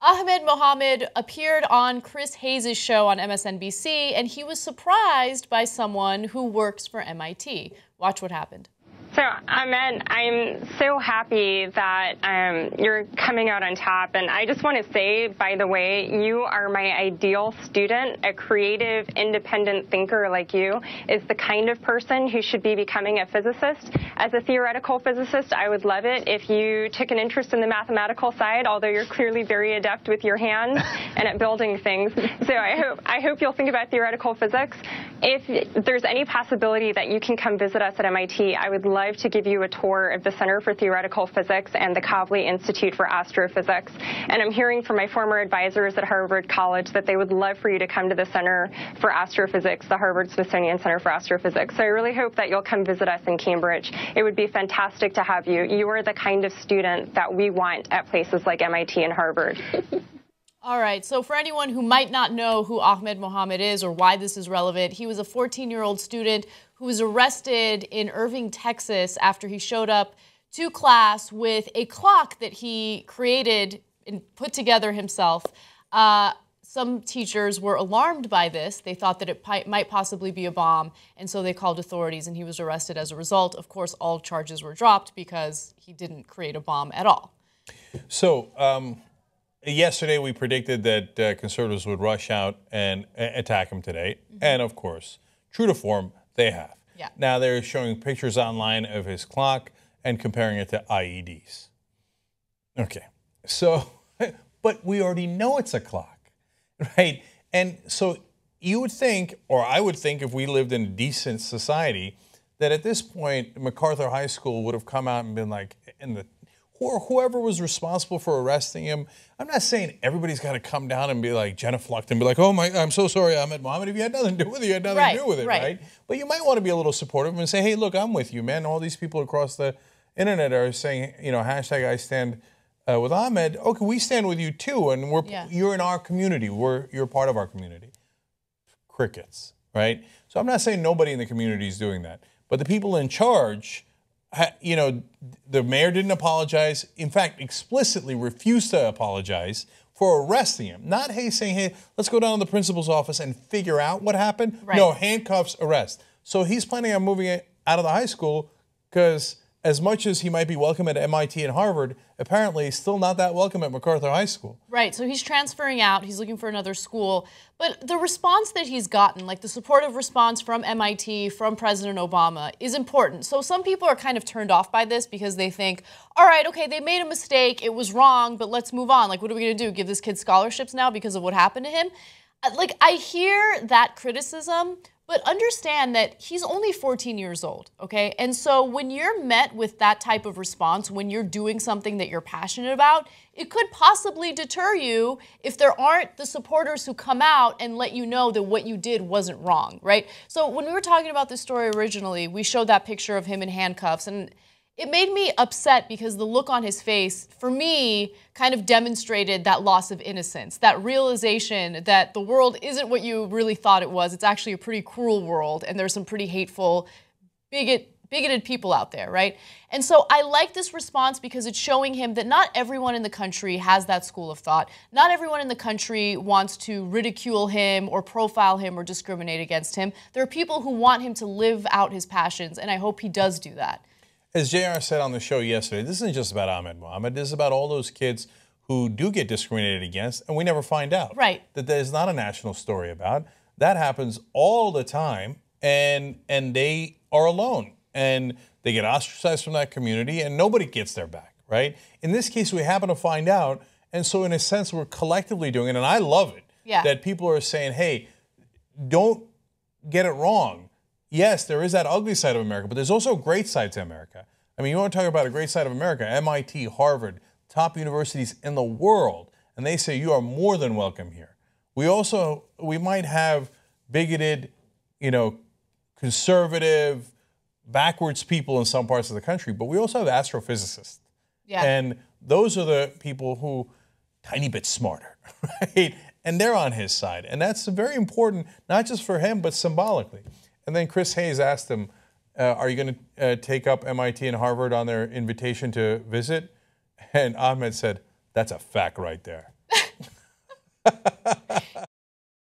Ahmed Mohamed appeared on Chris Hayes' show on MSNBC, and he was surprised by someone who works for MIT. Watch what happened. So, Ahmed, I'm so happy that you're coming out on top. And I just want to say, by the way, you are my ideal student. A creative, independent thinker like you is the kind of person who should be becoming a physicist. As a theoretical physicist, I would love it if you took an interest in the mathematical side, although you're clearly very adept with your hands and at building things. So I hope you'll think about theoretical physics. If there's any possibility that you can come visit us at MIT, I would love to give you a tour of the Center for Theoretical Physics and the Kavli Institute for Astrophysics. And I'm hearing from my former advisors at Harvard College that they would love for you to come to the Center for Astrophysics, the Harvard-Smithsonian Center for Astrophysics. So I really hope that you'll come visit us in Cambridge. It would be fantastic to have you. You are the kind of student that we want at places like MIT and Harvard. All right, so for anyone who might not know who Ahmed Mohamed is or why this is relevant, he was a 14-year-old student who was arrested in Irving, Texas after he showed up to class with a clock that he created and put together himself. Some teachers were alarmed by this. They thought that it might possibly be a bomb, and so they called authorities, and he was arrested as a result. Of course, all charges were dropped because he didn't create a bomb at all. So, yesterday, we predicted that conservatives would rush out and attack him today. And, of course, true to form, they have. Yeah. Now they're showing pictures online of his clock and comparing it to IEDs. Okay. So, but we already know it's a clock, right? And so you would think, or I would think if we lived in a decent society, that at this point, MacArthur High School would have come out and been like, or whoever was responsible for arresting him. I'm not saying everybody's got to come down and be like genuflect and be like, oh my, I'm so sorry, Ahmed Mohamed. If you had nothing to do with it, you had nothing to do with it, right? But you might want to be a little supportive and say, hey, look, I'm with you, man. All these people across the internet are saying, you know, hashtag I stand with Ahmed. Okay, we stand with you too, and you're in our community. You're part of our community. Crickets, right? So I'm not saying nobody in the community is doing that, but the people in charge. You know, the mayor didn't apologize. In fact, explicitly refused to apologize for arresting him. Not saying, hey, let's go down to the principal's office and figure out what happened. Right. No, handcuffs, arrest. So he's planning on moving it out of the high school because as much as he might be welcome at MIT and Harvard, apparently he's still not that welcome at MacArthur High School. Right, so he's transferring out. He's looking for another school. But the response that he's gotten, like the supportive response from MIT, from President Obama, is important. So some people are kind of turned off by this because they think, all right, okay, they made a mistake. It was wrong, but let's move on. Like, what are we going to do? Give this kid scholarships now because of what happened to him? Like, I hear that criticism, but understand that he's only 14 years old, okay? And so when you're met with that type of response, when you're doing something that you're passionate about, it could possibly deter you if there aren't the supporters who come out and let you know that what you did wasn't wrong, right? So when we were talking about this story originally, we showed that picture of him in handcuffs, and it made me upset because the look on his face, for me, kind of demonstrated that loss of innocence, that realization that the world isn't what you really thought it was. It's actually a pretty cruel world, and there's some pretty hateful, bigoted people out there, right? And so I like this response because it's showing him that not everyone in the country has that school of thought. Not everyone in the country wants to ridicule him or profile him or discriminate against him. There are people who want him to live out his passions, and I hope he does do that. As JR said on the show yesterday, this isn't just about Ahmed Mohamed. This is about all those kids who do get discriminated against, and we never find out. Right. That there's not a national story about. That happens all the time, and they are alone. And they get ostracized from that community, and nobody gets their back, right? In this case, we happen to find out, and so in a sense, we're collectively doing it, and I love it. Yeah. That people are saying, hey, don't get it wrong. Yes, there is that ugly side of America, but there's also a great side to America. I mean, you want to talk about a great side of America, MIT, Harvard, top universities in the world, and they say you are more than welcome here. We might have bigoted, conservative, backwards people in some parts of the country, but we also have astrophysicists. Yeah. And those are the people who tiny bit smarter, right? And they're on his side. And that's very important, not just for him, but symbolically. And then Chris Hayes asked him, are you going to take up MIT and Harvard on their invitation to visit? And Ahmed said, that's a fact right there.